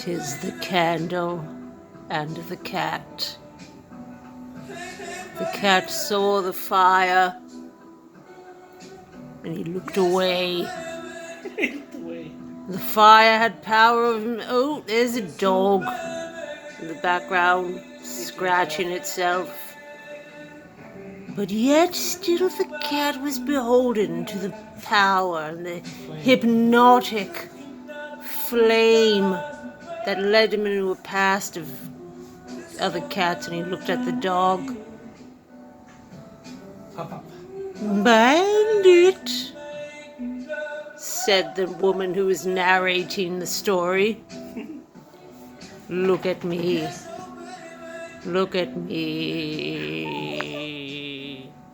'Tis the candle and the cat. The cat saw the fire and he looked away. The fire had power of him. Oh, there's a dog in the background scratching itself. But yet still the cat was beholden to the power and the hypnotic flame that led him into a past of other cats, and he looked at the dog. "Bandit," said the woman who was narrating the story. "Look at me. Look at me.